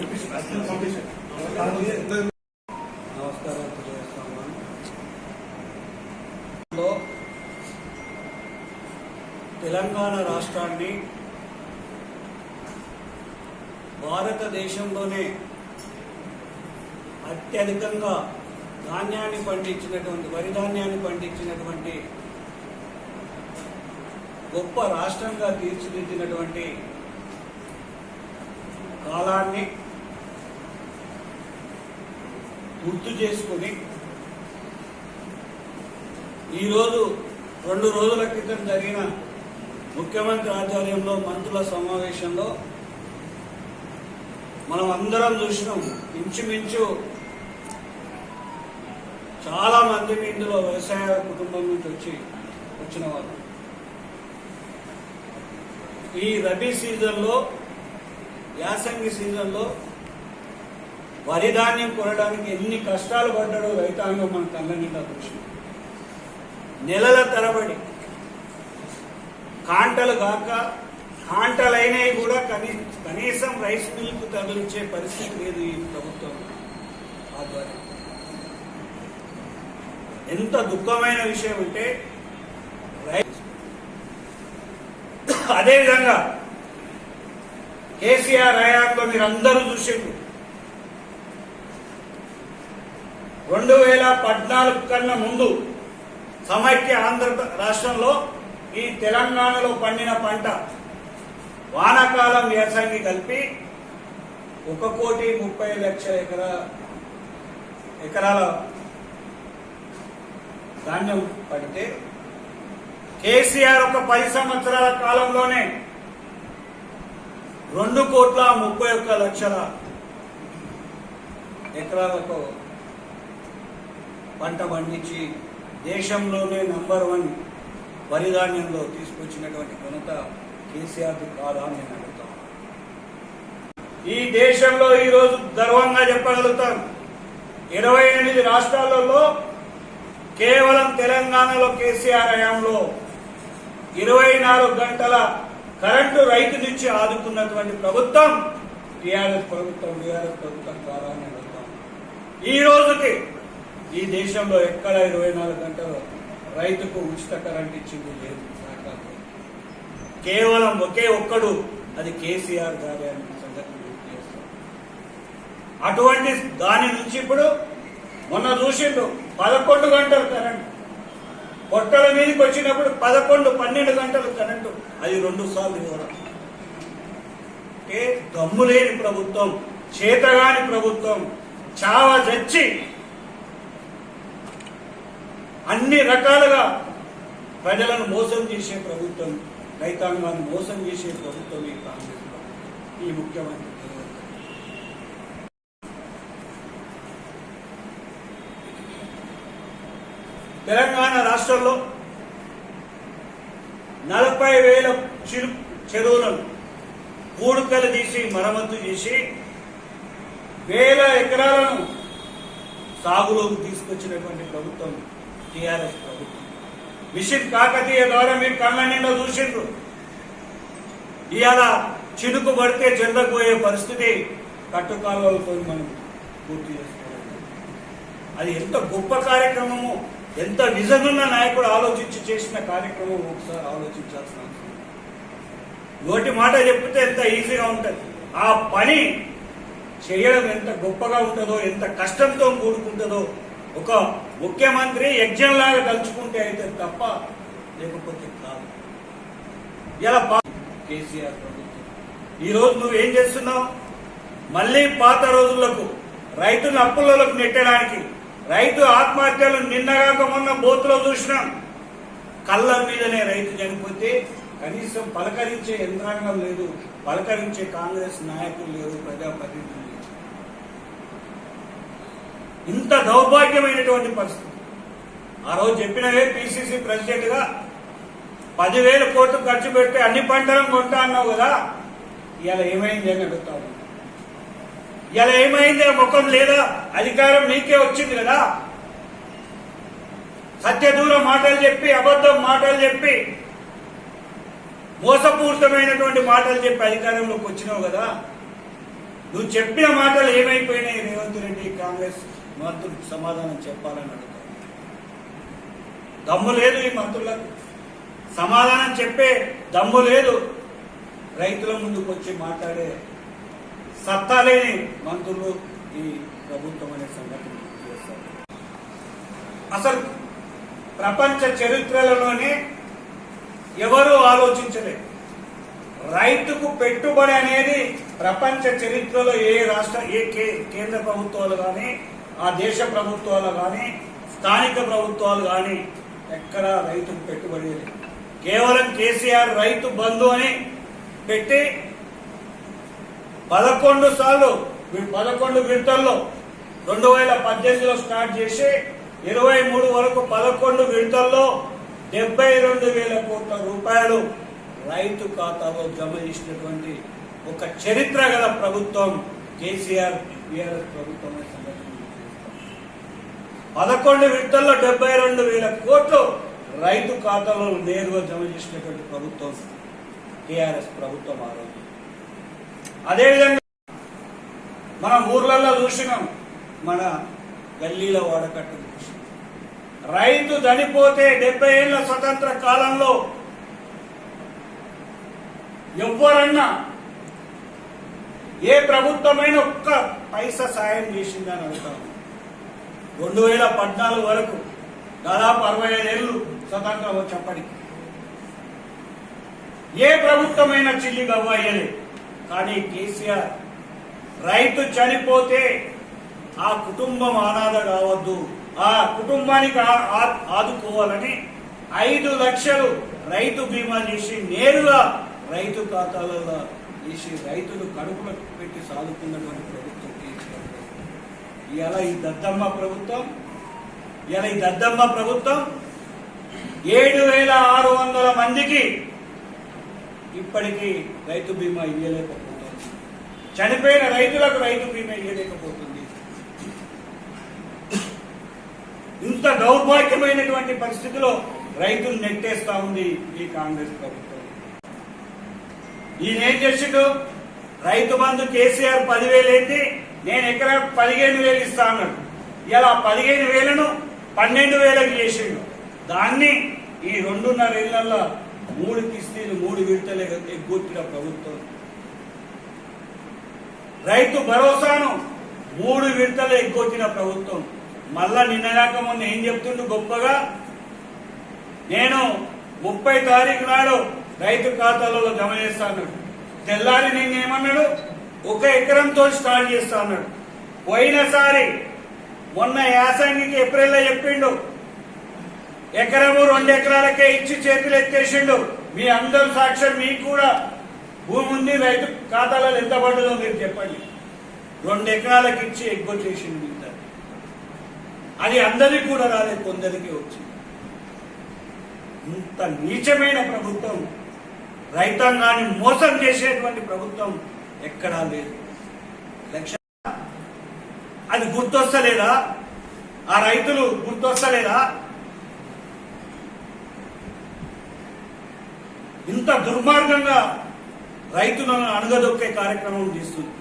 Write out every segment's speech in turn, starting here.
నమస్కారం తెలియజేస్తున్నాను. తెలంగాణ రాష్ట్రాన్ని భారతదేశంలోనే అత్యధికంగా ధాన్యాన్ని పండించినటువంటి వరి ధాన్యాన్ని పండించినటువంటి గొప్ప రాష్ట్రంగా తీర్చిదిద్దినటువంటి కాలాన్ని గుర్తు చేసుకుని ఈరోజు 2 రోజుల క్రితం జరిగిన ముఖ్యమంత్రి ఆధ్వర్యంలో మంత్రుల సమావేశంలో మనం అందరం చూసినాం. ఇంచుమించు చాలా మంది ఇందులో వ్యవసాయ కుటుంబం నుంచి వచ్చిన వాళ్ళు ఈ రబీ సీజన్లో యాసంగి సీజన్లో వరి ధాన్యం కొనడానికి ఎన్ని కష్టాలు పడ్డాడో రైతాంగం మన కళ్ళ నిండా చూసినాం. నెలల తరబడి కాంటలు కాక కాంటలైనవి కూడా కనీసం రైస్ మిల్క్ తగిలించే పరిస్థితి లేదు ఈ ప్రభుత్వం ఆధ్వర్యం. ఎంత దుఃఖమైన విషయం అంటే అదేవిధంగా కేసీఆర్ హయాంలో మీరందరూ చూసిండ్రు. 2014 కన్నా ముందు సమైక్య ఆంధ్ర రాష్ట్రంలో ఈ తెలంగాణలో పండిన పంట వానాకాలం యాసంగి కలిపి 1,30,00,000 ఎకరాల ధాన్యం పడితే కేసీఆర్ ఒక 10 సంవత్సరాల కాలంలోనే 2,31,00,000 ఎకరాలకు పంట పండించి దేశంలోనే నంబర్ 1 వరి ధాన్యంలో తీసుకొచ్చినటువంటి ఘనత కేసీఆర్ కాదా అని నేను అడుగుతాను. ఈ దేశంలో ఈరోజు గర్వంగా చెప్పగలుగుతాం, 28 రాష్ట్రాలలో కేవలం తెలంగాణలో కేసీఆర్ హయాంలో 24 గంటల కరెంటు రైతునిచ్చి ఆదుకున్నటువంటి ప్రభుత్వం టీఆర్ఎస్ ప్రభుత్వం కాదా అని అడుగుతాం. ఈ రోజుకి ఈ దేశంలో ఎక్కడ 24 గంటలు రైతుకు ఉచిత కరెంట్ ఇచ్చింది లేదు. కేవలం ఒకే ఒక్కడు, అది కేసీఆర్ గారి అనే సంగతి గుర్తు చేస్తాం. అటువంటి దాని నుంచి ఇప్పుడు మొన్న చూసిండు 11 గంటలు కరెంటు, పొట్టల మీదకి వచ్చినప్పుడు 11-12 గంటలు కరెంటు, అది 2 సార్లు ఇవ్వడం. అంటే దమ్ము లేని ప్రభుత్వం, చేతగాని ప్రభుత్వం, చావ చచ్చి అన్ని రకాలుగా ప్రజలను మోసం చేసే ప్రభుత్వం, రైతాంగాన్ని మోసం చేసే ప్రభుత్వం ఈ కాంగ్రెస్ ప్రభుత్వం, ఈ ముఖ్యమంత్రి. తెలంగాణ రాష్ట్రంలో 40,000 చెరువులను కూడుకలు తీసి మరమ్మతు చేసి 1,000 ఎకరాలను సాగులోకి తీసుకొచ్చినటువంటి ప్రభుత్వం టీఆర్ఎస్ ప్రభుత్వం. మిషన్ కాకతీయ ద్వారా మీరు కళ్ళ నిండా చూసిండ్రు. ఇవాళ చినుకు పడితే చెందకపోయే పరిస్థితి కట్టుకాలతో మనం పూర్తి చేసుకోవాలి. అది ఎంత గొప్ప కార్యక్రమము, ఎంత విజన్ ఉన్న నాయకుడు ఆలోచించి చేసిన కార్యక్రమం ఒకసారి ఆలోచించాల్సిన అవసరం. నోటి మాట చెప్తే ఎంత ఈజీగా ఉంటుంది, ఆ పని చేయడం ఎంత గొప్పగా ఉంటుందో, ఎంత కష్టంతో కూడుకుంటుందో ఒక ముఖ్యమంత్రి యజ్ఞంలాగా తలుచుకుంటే అయితే తప్ప లేకపోతే కాదు. ఇలా కేసీఆర్ ప్రభుత్వం ఈరోజు నువ్వేం చేస్తున్నావు? మళ్లీ పాత రోజులకు రైతుల అప్పులకు నెట్టడానికి, రైతు ఆత్మహత్యలు నిన్నగాక మొన్న బోతులో చూసినాం. కళ్ళ మీదనే రైతు చనిపోతే కనీసం పలకరించే యంత్రాంగం లేదు, పలకరించే కాంగ్రెస్ నాయకులు లేరు, ప్రజాప్రతినిధులు లేరు. ఇంత దౌర్భాగ్యమైనటువంటి పరిస్థితి. ఆ రోజు చెప్పినవే పిసిసి ప్రెసిడెంట్ గా 10,000 కోట్లు ఖర్చు పెడితే అన్ని పంటలను కొంటా అన్నావు కదా, ఇవాళ ఏమైంది అని అడుగుతావు. ఇలా ఏమైంది? ముఖం లేదా? అధికారం నీకే వచ్చింది కదా. సత్యదూర మాటలు చెప్పి, అబద్ధం మాటలు చెప్పి, మోసపూరితమైనటువంటి మాటలు చెప్పి అధికారంలోకి వచ్చినావు కదా. నువ్వు చెప్పిన మాటలు ఏమైపోయినాయి? రేవంత్ రెడ్డి కాంగ్రెస్ మంత్రులకు సమాధానం చెప్పాలని అడుగుతాను. దమ్ము లేదు ఈ మంత్రులకు, సమాధానం చెప్పే దమ్ము లేదు. రైతుల ముందుకు వచ్చి మాట్లాడే సత్తా లేని మంత్రులు ఈ ప్రభుత్వం అనే సంఘటన చేస్తారు. అసలు ప్రపంచ చరిత్రలలోనే ఎవరూ ఆలోచించలేదు. రైతుకు పెట్టుబడి అనేది ప్రపంచ చరిత్రలో ఏ రాష్ట్ర కేంద్ర ప్రభుత్వాలు కానీ, ఆ దేశ ప్రభుత్వాలు కానీ, స్థానిక ప్రభుత్వాలు కానీ ఎక్కడ రైతుకు పెట్టుబడి లేదు. కేవలం కేసీఆర్ రైతు బంధు అని పెట్టి 11 విడతల్లో 2018లో స్టార్ట్ చేసి 23 వరకు 11 విడతల్లో 72,000 కోట్ల రూపాయలు రైతు ఖాతాలో జమ చేసినటువంటి ఒక చరిత్ర గల ప్రభుత్వం కేసీఆర్ టీఆర్ఎస్ ప్రభుత్వం. 11 విడతల్లో 72,000 కోట్లు రైతు ఖాతాలో నేరుగా జమ చేసినటువంటి ప్రభుత్వం టీఆర్ఎస్ ప్రభుత్వం. ఆ రోజు అదేవిధంగా మనం ఊర్లలో చూసినాం, మన గల్లీల వాడకట్టు చూసినాం. రైతు చనిపోతే 70 ఏళ్ల స్వతంత్ర కాలంలో ఎవరన్నా ఏ ప్రభుత్వమైన ఒక్క పైసా సాయం చేసిందని అడుగుతాము. 2014 వరకు దాదాపు 65 ఏళ్ళు స్వతంత్రం వచ్చేప్పటికి ఏ ప్రభుత్వమైనా చిల్లి గవ్వయ్యలే. కానీ కేసీఆర్ రైతు చనిపోతే ఆ కుటుంబం అనాథ కావద్దు, ఆ కుటుంబానికి ఆదుకోవాలని 5 లక్షలు రైతు బీమా చేసి నేరుగా రైతు ఖాతాలలో వేసి రైతులు కడుపులో పెట్టి సాదుకున్నటువంటి ప్రభుత్వం కేసీఆర్. ఇవాళ ఈ దద్దమ్మ ప్రభుత్వం 7,600 మందికి ఇప్పటికీ రైతు బీమా ఇవ్వలేకపోతుంది. చనిపోయిన రైతులకు రైతు బీమా ఇవ్వలేకపోతుంది. ఇంత దౌర్భాగ్యమైనటువంటి పరిస్థితిలో రైతులు నెట్టేస్తా ఉంది ఈ కాంగ్రెస్ ప్రభుత్వం. ఈయనేం చేసిండు? రైతు బంధు కేసీఆర్ 10,000 ఏంటి, నేను ఎకరా 15,000 ఇస్తా అన్నాడు. ఇలా 15,000ను 12,000కి చేసిండు. దాన్ని ఈ 2.5 ఏళ్లలో 3 కిస్తీలు 3 విడతలు ఎగ్గొట్టిన ప్రభుత్వం. రైతు భరోసాను 3 విడతలు ఎగ్గొట్టిన ప్రభుత్వం. మళ్ళా నిన్నగాక మొన్న ఏం చెప్తుండు గొప్పగా, నేను 30 తారీఖు నాడు రైతు ఖాతాలలో జమ చేస్తా అన్నాడు. తెల్లారి నేనేమన్నాడు, 1 ఎకరంతో స్టార్ట్ చేస్తా అన్నాడు. పోయినసారి మొన్న యాసంగికి ఏప్రిల్లో చెప్పిండు, ఎకరము 2 ఎకరాలకే ఇచ్చి చేతులు ఎత్తేసిండు. మీ అందరూ సాక్ష్యం, మీకు కూడా భూమి ఉంది, రైతు ఖాతాలలో ఎంత పడ్డదో మీరు చెప్పండి. 2 ఎకరాలకు ఇచ్చి ఎగ్గొచ్చేసిండు. అది అందరికీ కూడా రాలేదు, కొందరికి వచ్చింది. ఇంత నీచమైన ప్రభుత్వం, రైతాంగాన్ని మోసం చేసేటువంటి ప్రభుత్వం ఎక్కడా లేదు. అది గుర్తొస్తలేదా? ఆ రైతులు గుర్తొస్తలేదా? ఇంత దుర్మార్గంగా రైతులను అణగదొక్కే కార్యక్రమం తీస్తుంది.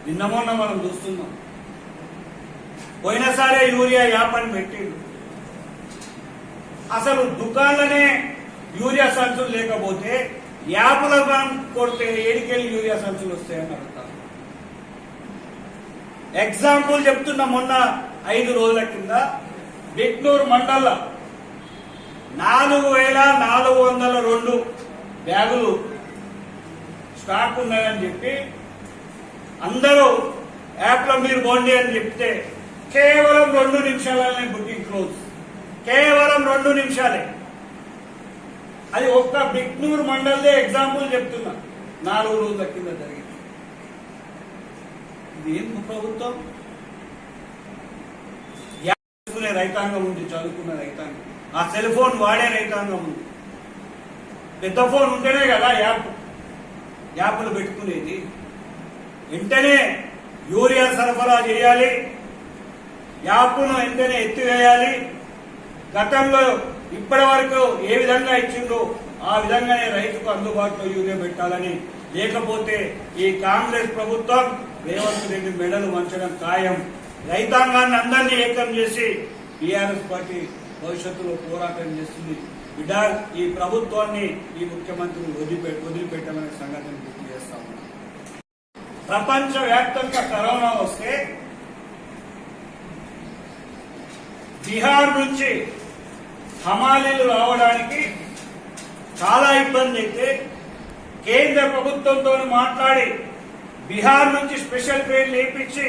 నిన్న మొన్న మనం చూస్తున్నాం. పోయినసారే యూరియా యాపని పెట్టిండు. అసలు దుకాణంలోనే యూరియా సంచులు లేకపోతే యాప్లో మనం కొడితే ఏడికెళ్ళి యూరియా సంచులు వస్తాయని అడుగుతాం. ఎగ్జాంపుల్ చెప్తున్నా, మొన్న 5 రోజుల కింద బిక్నూరు మండల 4,402 బ్యాగులు స్టాక్ ఉన్నాయని చెప్పి అందరూ యాప్లో మీరు పోండి అని చెప్తే కేవలం 2 నిమిషాలనే బుకింగ్ క్లోజ్. కేవలం 2 నిమిషాలే. అది ఒక్క బిక్నూరు మండలదే ఎగ్జాంపుల్ చెప్తున్నా, 4 రోజుల కింద జరిగింది. ఇది ఏం ప్రభుత్వం? చదువుకునే రైతాంగం ఉంది, చదువుకున్న రైతాంగం, ఆ సెల్ ఫోన్ వాడే రైతాంగం ఉంది. పెద్ద ఫోన్ ఉంటేనే కదా యాప్లు పెట్టుకునేది. వెంటనే యూరియా సరఫరా చేయాలి, యాప్ను వెంటనే ఎత్తివేయాలి. గతంలో ఇప్పటి వరకు ఏ విధంగా ఇచ్చిందో ఆ విధంగానే రైతుకు అందుబాటులో యూరియా పెట్టాలని లేకపోతే ఈ కాంగ్రెస్ ప్రభుత్వం రేవంత్ రెడ్డి మెడలు వంచడం ఖాయం. రైతాంగాన్ని అందరినీ ఏకం చేసి టీఆర్ఎస్ పార్టీ భవిష్యత్తులో పోరాటం చేస్తుంది. బిడ్డ, ఈ ప్రభుత్వాన్ని ఈ ముఖ్యమంత్రిని వదిలిపెట్టమనే సంగతిని గుర్తు చేస్తా ఉన్నాం. ప్రపంచ వ్యాప్తంగా కరోనా వస్తే బీహార్ నుంచి హమాలీలు రావడానికి చాలా ఇబ్బంది అయితే కేంద్ర ప్రభుత్వంతో మాట్లాడి బీహార్ నుంచి స్పెషల్ ట్రైన్ లేపించి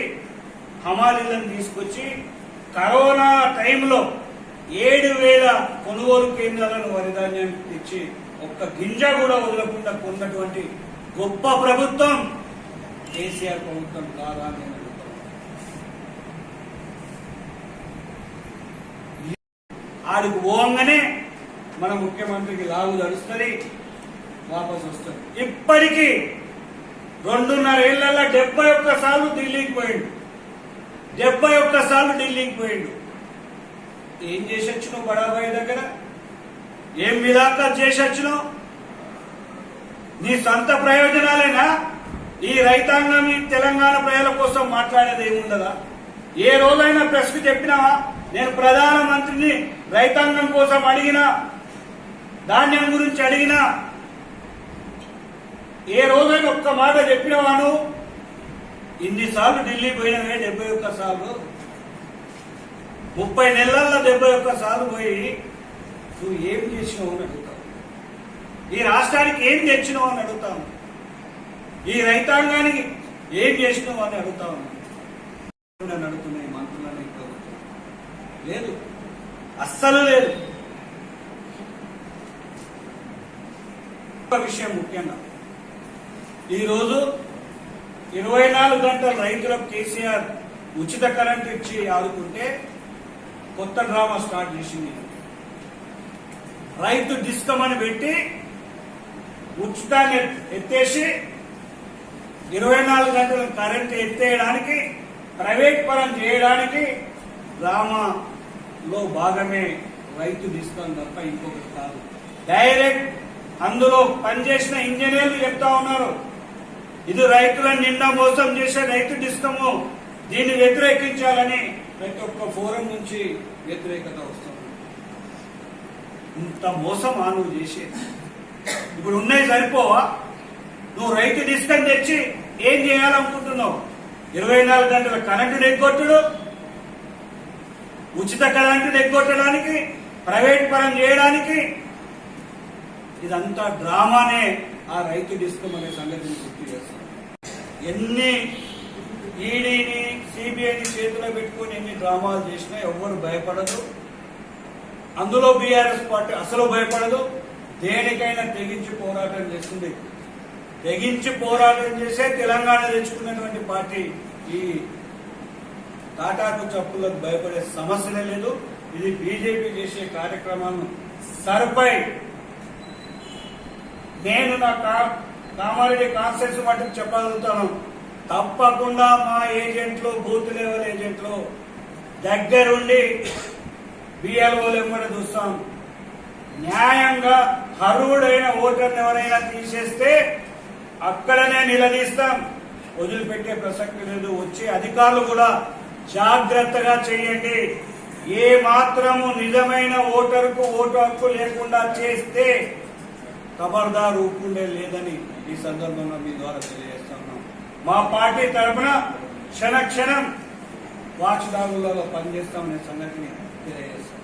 హమాలీలను తీసుకొచ్చి కరోనా టైంలో 7,000 కొనుగోలు కేంద్రాలను వరి ధాన్యానికి తెచ్చి ఒక్క గింజ కూడా వదలకుండా కొన్నటువంటి గొప్ప ప్రభుత్వం కేసీఆర్ ప్రభుత్వం కాదా అని అడుగుతాను. ఆడికి పోగానే మన ముఖ్యమంత్రికి లాగు తడుస్తుంది, వాపసు వస్తుంది. ఇప్పటికీ 2.5 ఏళ్లలో 71 సార్లు ఢిల్లీకి పోయిండు. 71 సార్లు ఢిల్లీకి పోయిండు. ఏం చేసి వచ్చినావు బడాబాయి దగ్గర? ఏం మిలాఖత్ చేసి వచ్చినావు? నీ సొంత ప్రయోజనాలేనా? ఈ రైతాంగం ఈ తెలంగాణ ప్రజల కోసం మాట్లాడేది ఏముండదా? ఏ రోజైనా ప్రెస్ కు చెప్పినావా నేను ప్రధానమంత్రిని రైతాంగం కోసం అడిగినా, ధాన్యం గురించి అడిగినా? ఏ రోజైనా ఒక్క మాట చెప్పినవాను? ఇన్నిసార్లు ఢిల్లీ పోయినవే, 71 సార్లు. 30 నెలల్లో 71 సార్లు పోయి నువ్వు ఏం చేసినావు అని అడుగుతావు. ఈ రాష్ట్రానికి ఏం తెచ్చినావు అని అడుగుతావు. ఈ రైతాంగానికి ఏం చేసినావు అని అడుగుతావు. అడుగుతున్నాయి మంత్రులని ప్రభుత్వం లేదు, అస్సలు లేదు. ఒక విషయం ముఖ్యంగా ఈరోజు 24 గంటలు రైతులకు కేసీఆర్ ఉచిత కరెంట్ ఇచ్చి ఆదుకుంటే కొత్త డ్రామా స్టార్ట్ చేసింది. రైతు డిస్కం అని పెట్టి ఉచితాన్ని ఎత్తేసి 24 గంటల కరెంట్ ఎత్తేయడానికి, ప్రైవేట్ పరం చేయడానికి డ్రామాలో భాగమే రైతు డిస్కం తప్ప ఇంకొకటి కాదు. డైరెక్ట్ అందులో పనిచేసిన ఇంజనీర్లు చెప్తా ఉన్నారు, ఇది రైతులను నిండా మోసం చేసే రైతు డిస్కము, దీన్ని వ్యతిరేకించాలని ప్రతి ఒక్క ఫోరం నుంచి వ్యతిరేకత వస్తుంది. ఇంత మోసమా నువ్వు చేసేది? ఇప్పుడు ఉన్నాయి సరిపోవా? నువ్వు రైతు డిస్కం తెచ్చి ఏం చేయాలనుకుంటున్నావు? 24 గంటల కరెంటు ఎగ్గొట్టుడు, ఉచిత కరెంటు ఎగ్గొట్టడానికి, ప్రైవేట్ పరం చేయడానికి, ఇదంతా డ్రామానే. ఆ రైతు డిస్కం అనే సంగతిని గుర్తు చేస్తాం. ఎన్ని ఈడీని సిబిఐని చేతిలో పెట్టుకుని ఎన్ని డ్రామాలు చేసినా ఎవ్వరు భయపడదు. అందులో బీఆర్ఎస్ పార్టీ అసలు భయపడదు. దేనికైనా తెగించి పోరాటం చేస్తుంది. తెగించి పోరాటం చేసే తెలంగాణ తెచ్చుకున్నటువంటి పార్టీ. ఈ తాటాకు చప్పులకు భయపడే సమస్యనే లేదు. ఇది బీజేపీ చేసే కార్యక్రమాలను సరిపై నేను నా కామారెడ్డి కాన్స్టిట్యూన్సీ మట్టుకు చెప్పగలుగుతాను. తప్పకుండా మా ఏజెంట్లు, బూత్ లెవెల్ ఏజెంట్లు దగ్గరుండి బిఎల్ఓలు ఎమ్మడి చూస్తాం. న్యాయంగా అర్హుడైన ఓటర్ని ఎవరైనా తీసేస్తే అక్కడనే నిలదీస్తాం. వదిలిపెట్టే ప్రసక్తి లేదు. వచ్చే అధికారులు కూడా జాగ్రత్తగా చేయండి. ఏ మాత్రము నిజమైన ఓటరుకు ఓటు హక్కు లేకుండా చేస్తే ఖబర్దార్ ఊపుకుండే లేదని ఈ సందర్భంగా మీ ద్వారా తెలియజేస్తున్నాం. మా పార్టీ తరఫున క్షణ క్షణం వాచ్ డాగులలో పనిచేస్తామనే సంగతిని తెలియజేస్తాం.